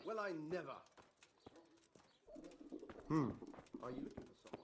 Well, I never. Are you looking for someone?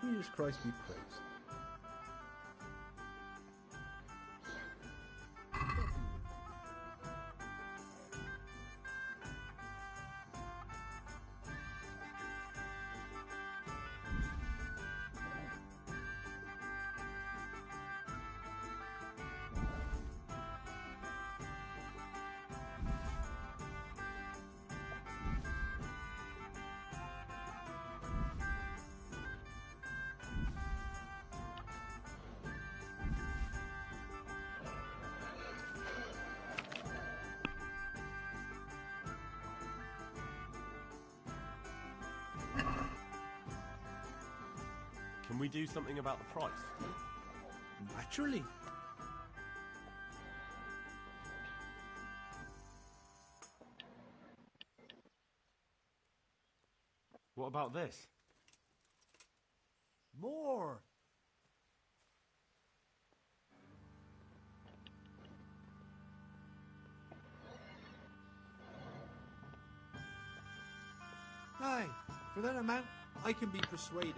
Jesus Christ be praised. Can we do something about the price? Naturally. What about this? More. Aye, for that amount, I can be persuaded.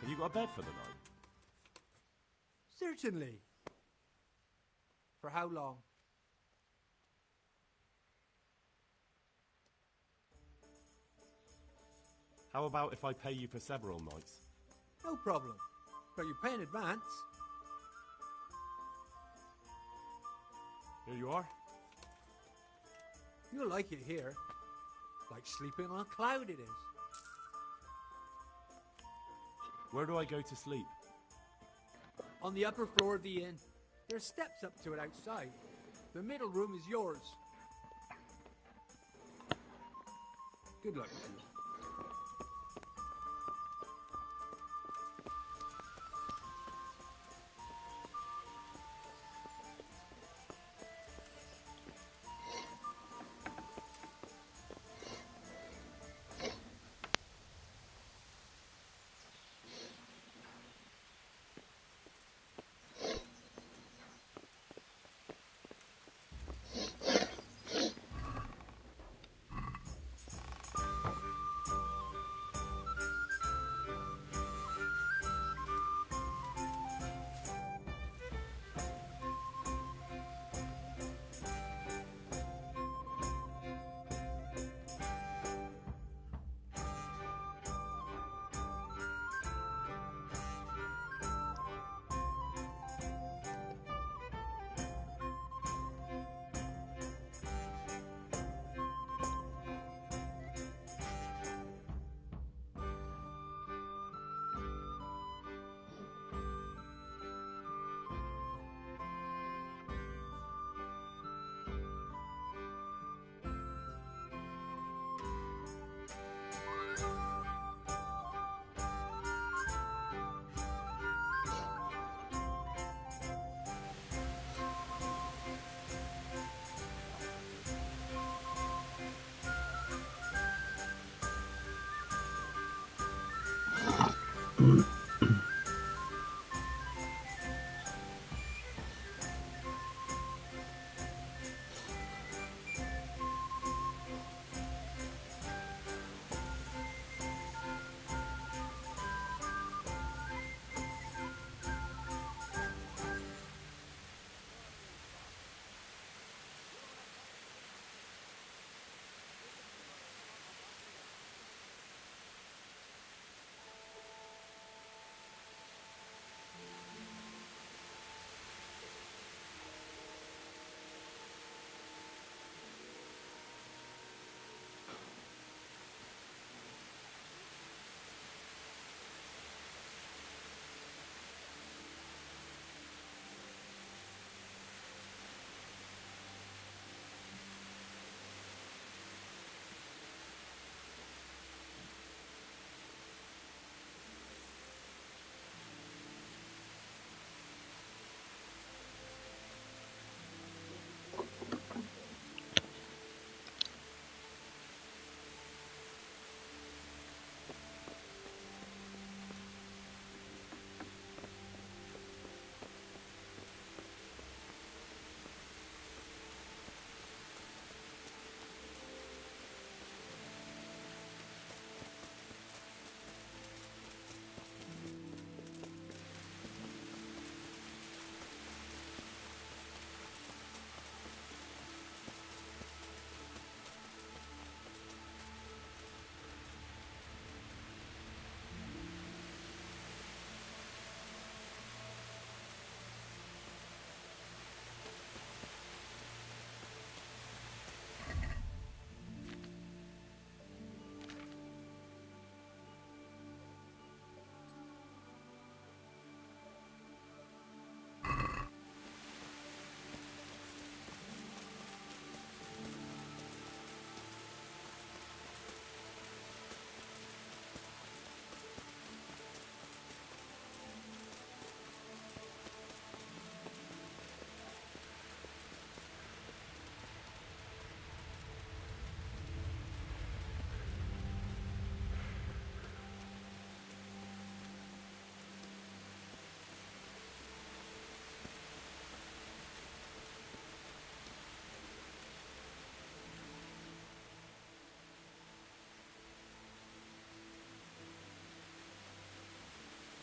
Have you got a bed for the night? Certainly. For how long? How about if I pay you for several nights? No problem. But you pay in advance. Here you are. You'll like it here. Like sleeping on a cloud it is. Where do I go to sleep? On the upper floor of the inn. There's steps up to it outside. The middle room is yours. Good luck to you.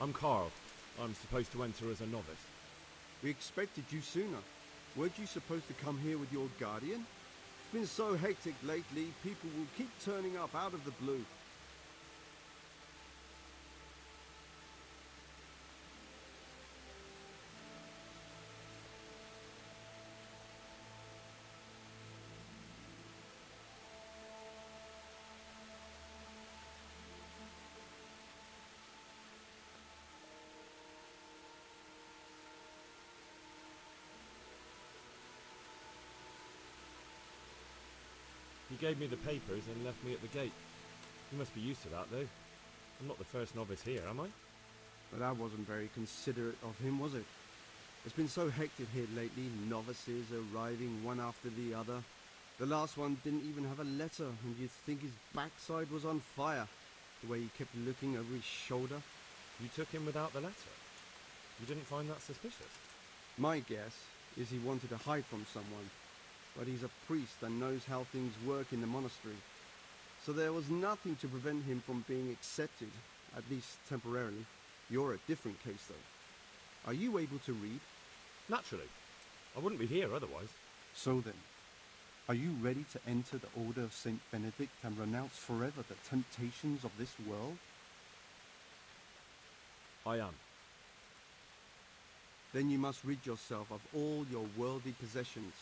I'm Carl. I'm supposed to enter as a novice. We expected you sooner. Weren't you supposed to come here with your guardian? It's been so hectic lately, people will keep turning up out of the blue. He gave me the papers and left me at the gate. You must be used to that, though. I'm not the first novice here, am I? But that wasn't very considerate of him, was it? It's been so hectic here lately, novices arriving one after the other. The last one didn't even have a letter, and you'd think his backside was on fire, the way he kept looking over his shoulder. You took him without the letter? You didn't find that suspicious? My guess is he wanted to hide from someone, but he's a priest and knows how things work in the monastery. So there was nothing to prevent him from being accepted, at least temporarily. You're a different case, though. Are you able to read? Naturally. I wouldn't be here otherwise. So then, are you ready to enter the Order of Saint Benedict and renounce forever the temptations of this world? I am. Then you must rid yourself of all your worldly possessions.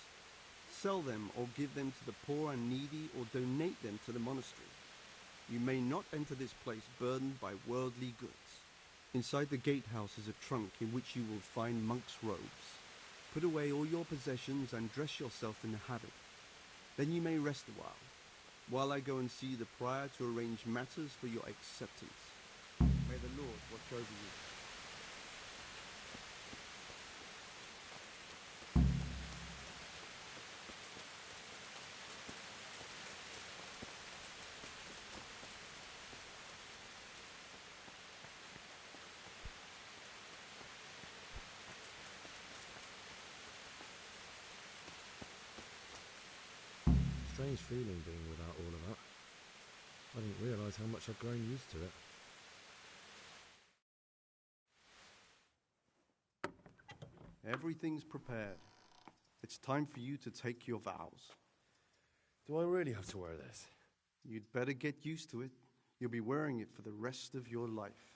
Sell them or give them to the poor and needy or donate them to the monastery. You may not enter this place burdened by worldly goods. Inside the gatehouse is a trunk in which you will find monk's robes. Put away all your possessions and dress yourself in the habit. Then you may rest a while I go and see the prior to arrange matters for your acceptance. May the Lord watch over you. strange feeling being without all of that. I didn't realise how much I'd grown used to it. Everything's prepared. It's time for you to take your vows. Do I really have to wear this? You'd better get used to it. You'll be wearing it for the rest of your life.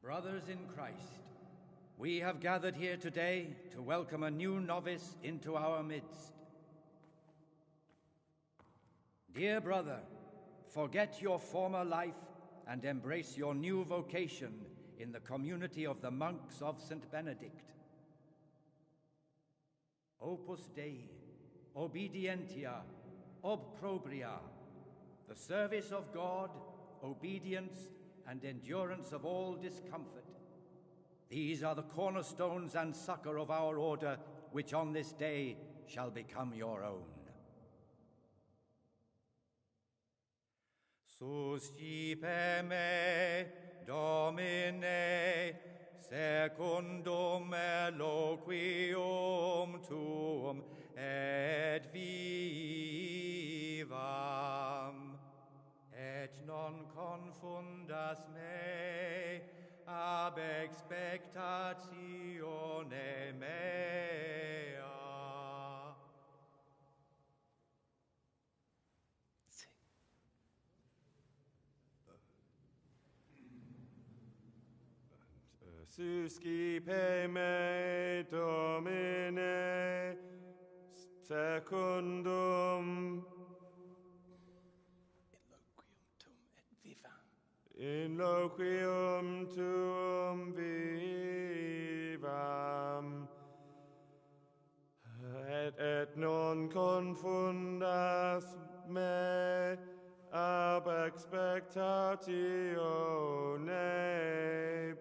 Brothers in Christ, we have gathered here today to welcome a new novice into our midst. Dear brother, forget your former life and embrace your new vocation in the community of the monks of St. Benedict. Opus Dei, obedientia, obprobria, the service of God, obedience, and endurance of all discomfort. These are the cornerstones and succor of our order, which on this day shall become your own. Suscipe me, Domine, secundum eloquium tuum et vivam. Et non confundas me ab expectatione mea. Suscipe me, Domine, secundum in loquium tuum vivam, et non confundas me ab expectatione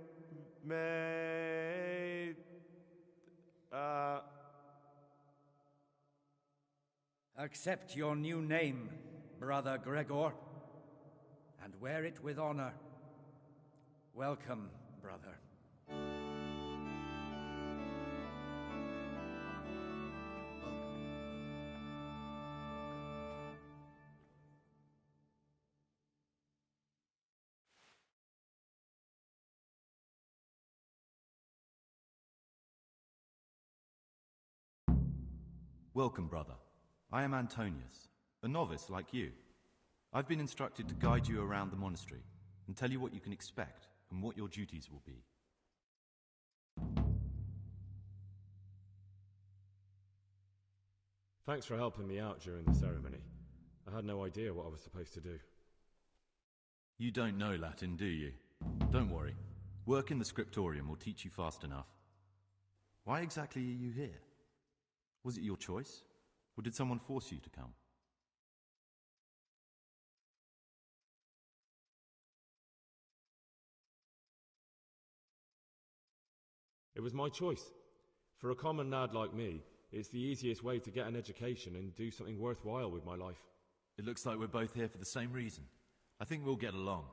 mea. Accept your new name, Brother Gregor, and wear it with honor. Welcome, brother. Welcome, brother. I am Antonius, a novice like you. I've been instructed to guide you around the monastery and tell you what you can expect and what your duties will be. Thanks for helping me out during the ceremony. I had no idea what I was supposed to do. You don't know Latin, do you? Don't worry. Work in the scriptorium will teach you fast enough. Why exactly are you here? Was it your choice? Or did someone force you to come? It was my choice. For a common lad like me, it's the easiest way to get an education and do something worthwhile with my life. It looks like we're both here for the same reason. I think we'll get along.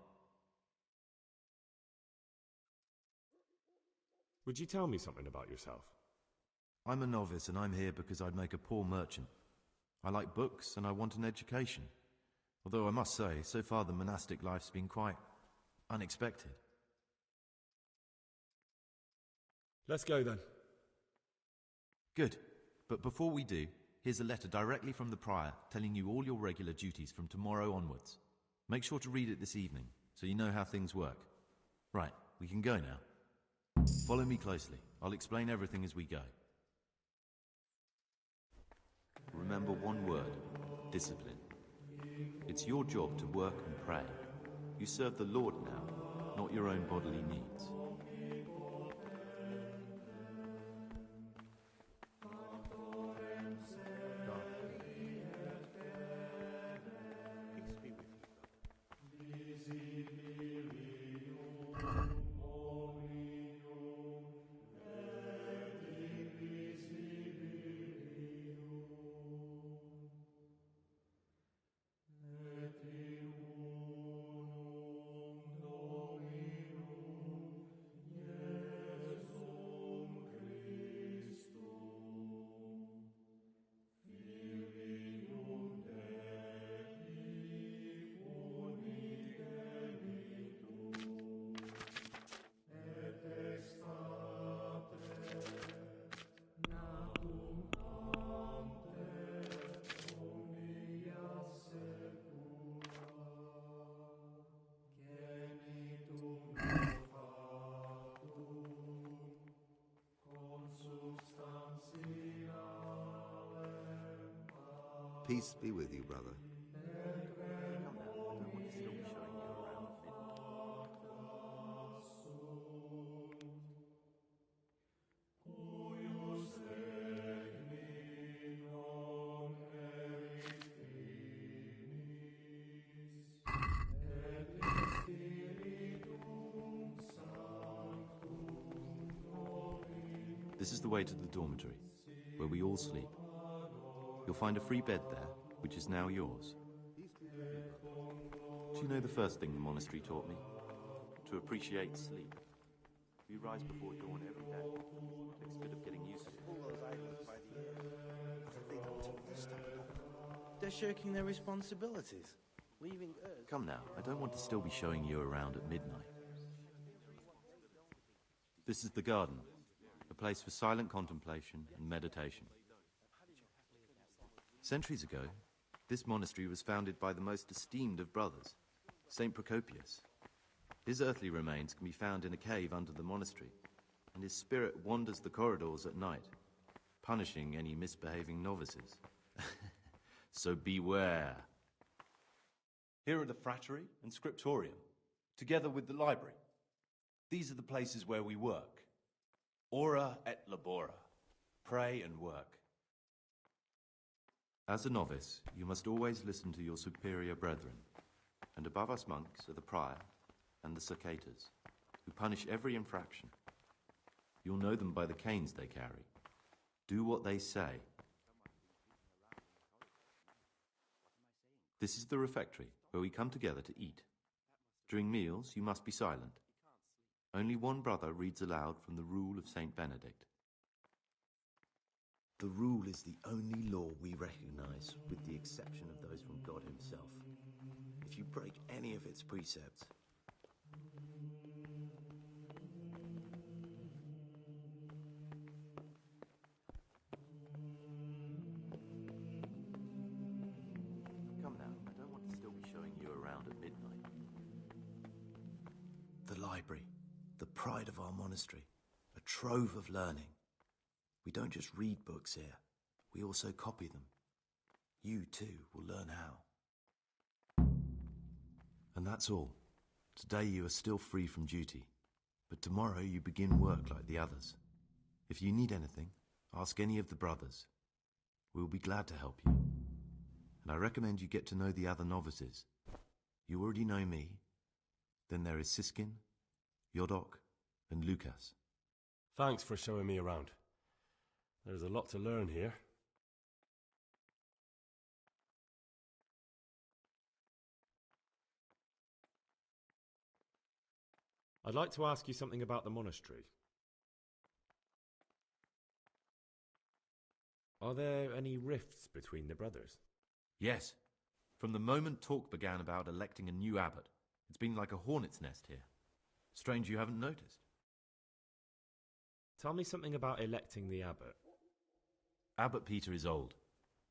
Would you tell me something about yourself? I'm a novice and I'm here because I'd make a poor merchant. I like books and I want an education. Although I must say, so far the monastic life's been quite unexpected. Let's go then. Good. But before we do, here's a letter directly from the prior telling you all your regular duties from tomorrow onwards. Make sure to read it this evening so you know how things work. Right, we can go now. Follow me closely. I'll explain everything as we go. Remember one word: discipline. It's your job to work and pray. You serve the Lord now, not your own bodily needs. Peace be with you, brother. This is the way to the dormitory, where we all sleep. You'll find a free bed there, which is now yours. Do you know the first thing the monastery taught me? To appreciate sleep. We rise before dawn every day. It takes a bit of getting used to. They're shirking their responsibilities, leaving us. Come now, I don't want to still be showing you around at midnight. This is the garden, a place for silent contemplation and meditation. Centuries ago, this monastery was founded by the most esteemed of brothers, Saint Procopius. His earthly remains can be found in a cave under the monastery, and his spirit wanders the corridors at night, punishing any misbehaving novices. So beware. Here are the frattery and scriptorium, together with the library. These are the places where we work. Ora et labora. Pray and work. As a novice, you must always listen to your superior brethren, and above us monks are the prior and the circators, who punish every infraction. You'll know them by the canes they carry. Do what they say. This is the refectory, where we come together to eat. During meals, you must be silent. Only one brother reads aloud from the Rule of Saint Benedict. The rule is the only law we recognize, with the exception of those from God himself. If you break any of its precepts, Come now, I don't want to still be showing you around at midnight. the library, the pride of our monastery, a trove of learning. We don't just read books here, we also copy them. You, too, will learn how. And that's all. Today you are still free from duty, but tomorrow you begin work like the others. If you need anything, ask any of the brothers. We'll be glad to help you. And I recommend you get to know the other novices. You already know me. Then there is Siskin, Yodok, and Lucas. Thanks for showing me around. There's a lot to learn here. I'd like to ask you something about the monastery. Are there any rifts between the brothers? Yes. From the moment talk began about electing a new abbot, it's been like a hornet's nest here. Strange you haven't noticed. Tell me something about electing the abbot. Abbot Peter is old.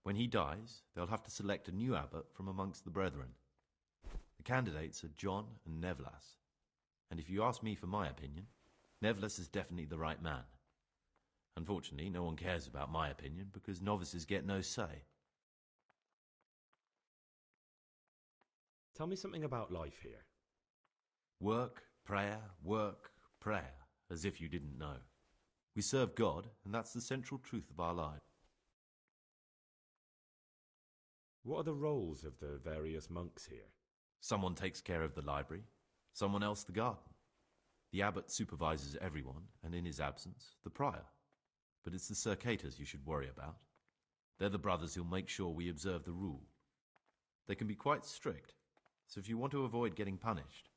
When he dies, they'll have to select a new abbot from amongst the brethren. The candidates are John and Nevlas. And if you ask me for my opinion, Nevlas is definitely the right man. Unfortunately, no one cares about my opinion because novices get no say. Tell me something about life here. Work, prayer, as if you didn't know. We serve God, and that's the central truth of our lives. What are the roles of the various monks here? Someone takes care of the library, someone else the garden. The abbot supervises everyone, and in his absence, the prior. But it's the circators you should worry about. They're the brothers who'll make sure we observe the rule. They can be quite strict, so if you want to avoid getting punished,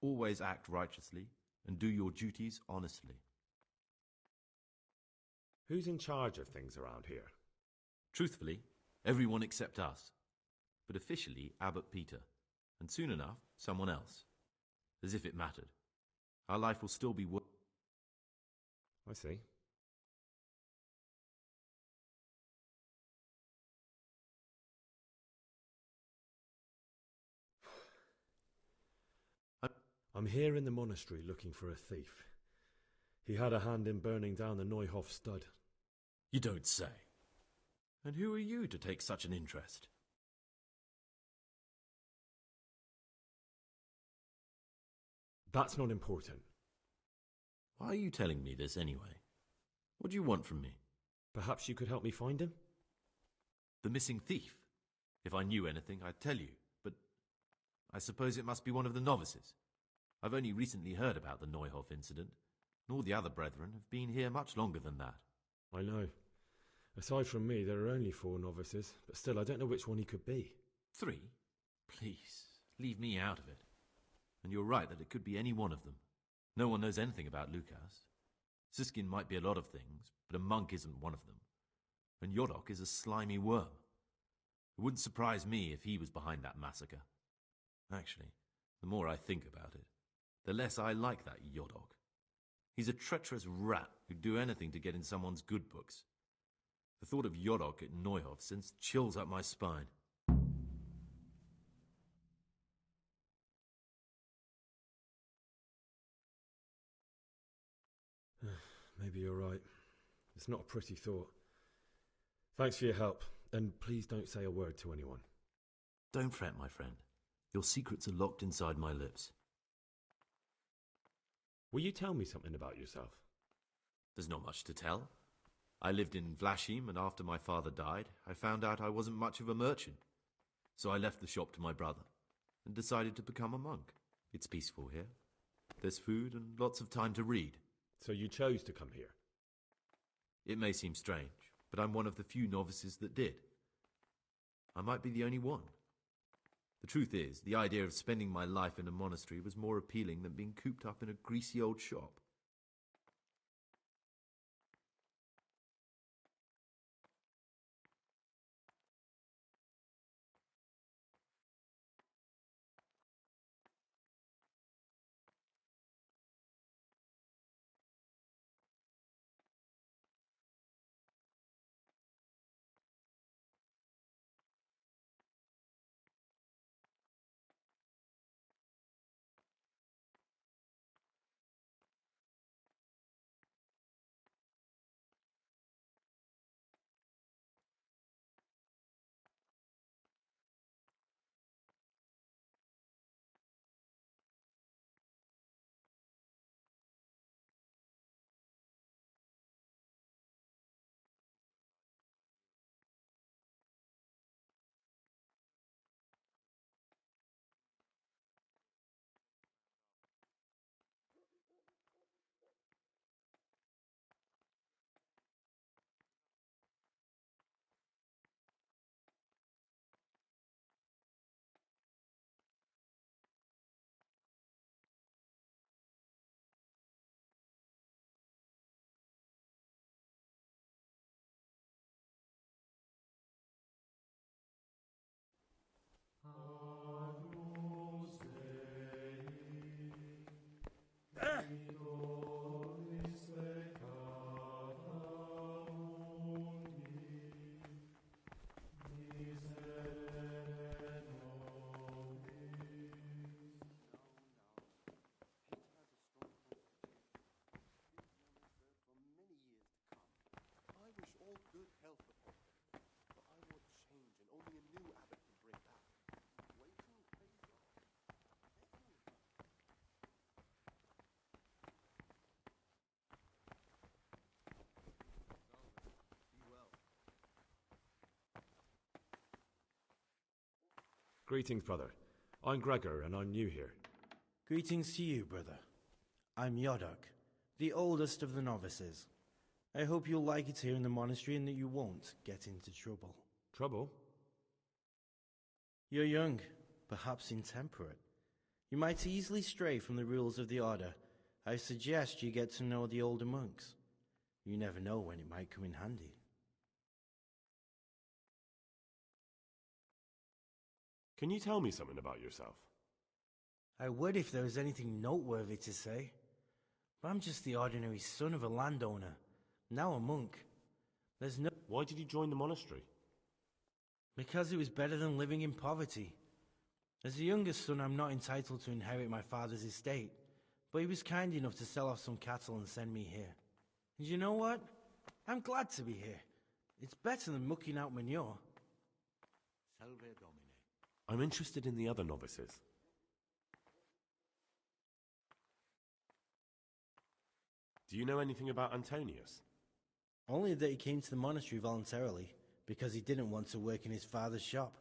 always act righteously and do your duties honestly. Who's in charge of things around here? Truthfully, everyone except us. But officially, Abbot Peter. And soon enough, someone else. As if it mattered. Our life will still be I see. I'm here in the monastery looking for a thief. He had a hand in burning down the Neuhof stud. You don't say. And who are you to take such an interest? That's not important. Why are you telling me this anyway? What do you want from me? Perhaps you could help me find him? The missing thief? If I knew anything, I'd tell you, but I suppose it must be one of the novices. I've only recently heard about the Neuhof incident, and all the other brethren have been here much longer than that. I know. Aside from me, there are only 4 novices, but still I don't know which one he could be. 3? Please, leave me out of it. And you're right that it could be any one of them. No one knows anything about Lukas. Siskin might be a lot of things, but a monk isn't one of them. And Yodok is a slimy worm. It wouldn't surprise me if he was behind that massacre. Actually, the more I think about it, the less I like that Yodok. He's a treacherous rat who'd do anything to get in someone's good books. The thought of Yodok at Neuhof sends chills up my spine. Maybe you're right. It's not a pretty thought. Thanks for your help, and please don't say a word to anyone. Don't fret, my friend. Your secrets are locked inside my lips. Will you tell me something about yourself? There's not much to tell. I lived in Vlashim, and after my father died, I found out I wasn't much of a merchant. So I left the shop to my brother, and decided to become a monk. It's peaceful here. There's food and lots of time to read. So you chose to come here? It may seem strange, but I'm one of the few novices that did. I might be the only one. The truth is, the idea of spending my life in a monastery was more appealing than being cooped up in a greasy old shop. Greetings, brother. I'm Gregor, and I'm new here. Greetings to you, brother. I'm Yodok, the oldest of the novices. I hope you'll like it here in the monastery and that you won't get into trouble. Trouble? You're young, perhaps intemperate. You might easily stray from the rules of the order. I suggest you get to know the older monks. You never know when it might come in handy. Can you tell me something about yourself? I would if there was anything noteworthy to say. But I'm just the ordinary son of a landowner, now a monk. There's no... Why did you join the monastery? Because it was better than living in poverty. As the youngest son, I'm not entitled to inherit my father's estate, but he was kind enough to sell off some cattle and send me here. And you know what? I'm glad to be here. It's better than mucking out manure. Salve Domine. I'm interested in the other novices. Do you know anything about Antonius? Only that he came to the monastery voluntarily, because he didn't want to work in his father's shop.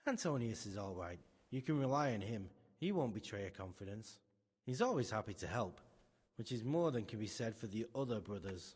Antonius is all right. You can rely on him. He won't betray your confidence. He's always happy to help, which is more than can be said for the other brothers.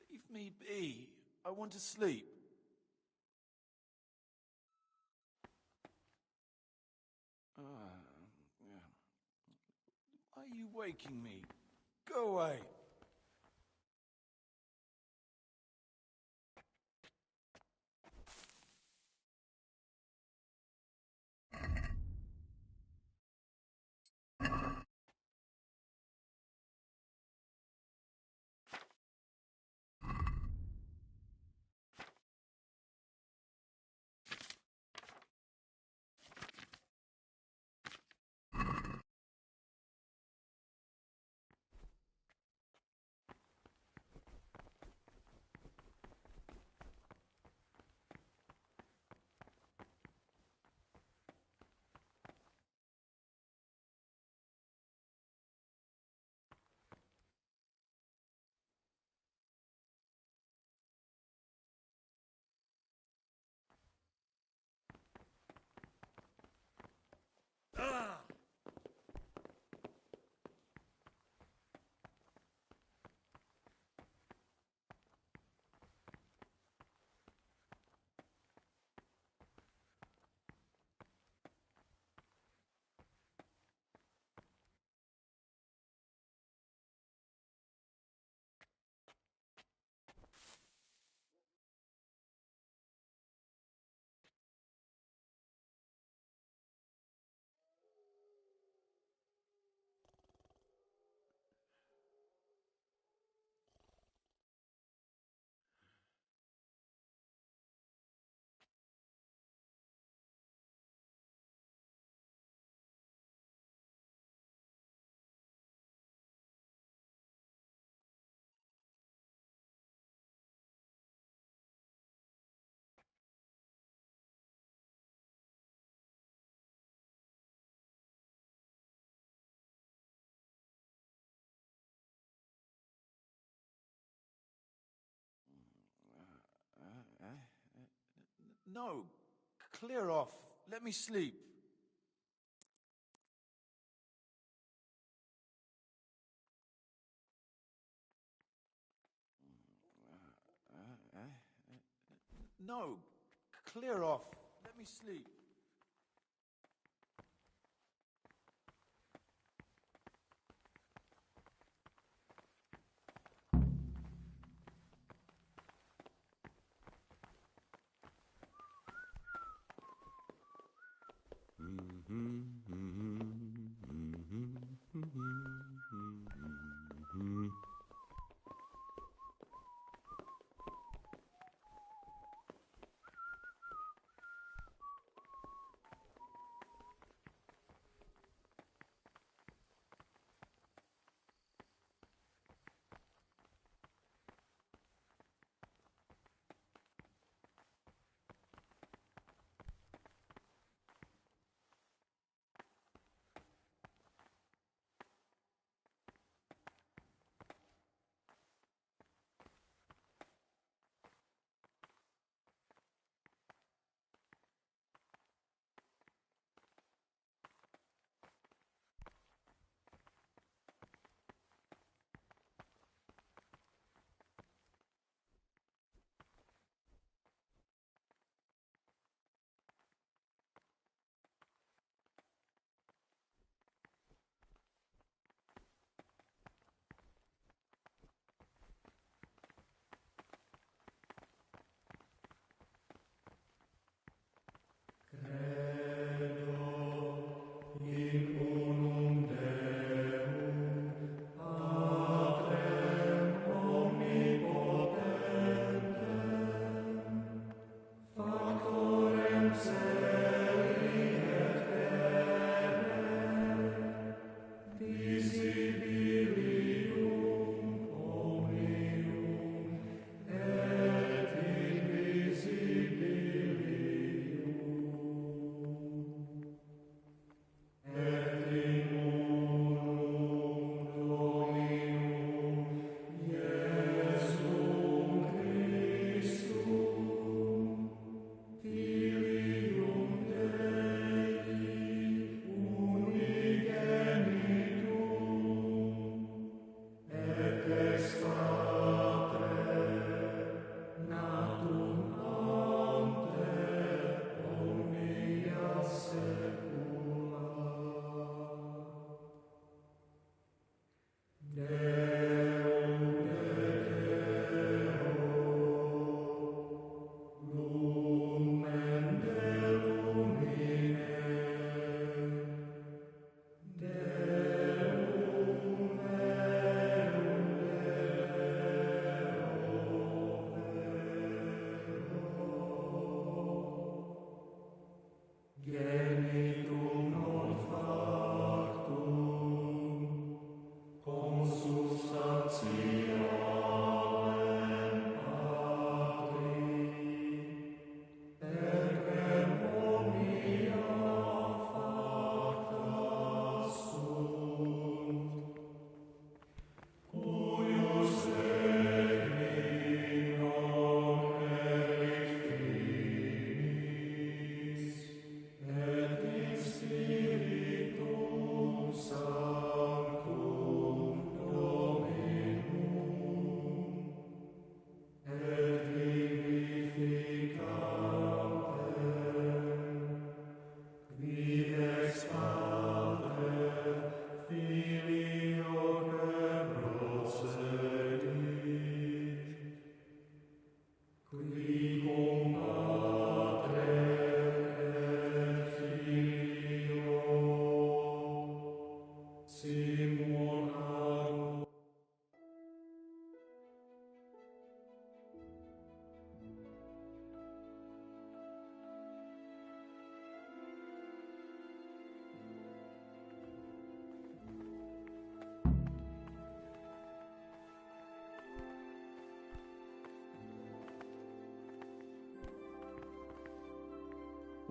Leave me be. I want to sleep. Why are you waking me? Go away. No, clear off. Let me sleep. No, clear off. Let me sleep.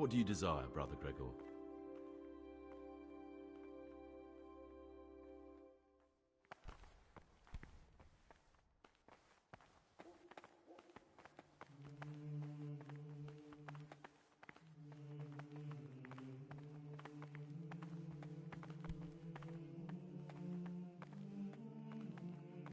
What do you desire, Brother Gregor?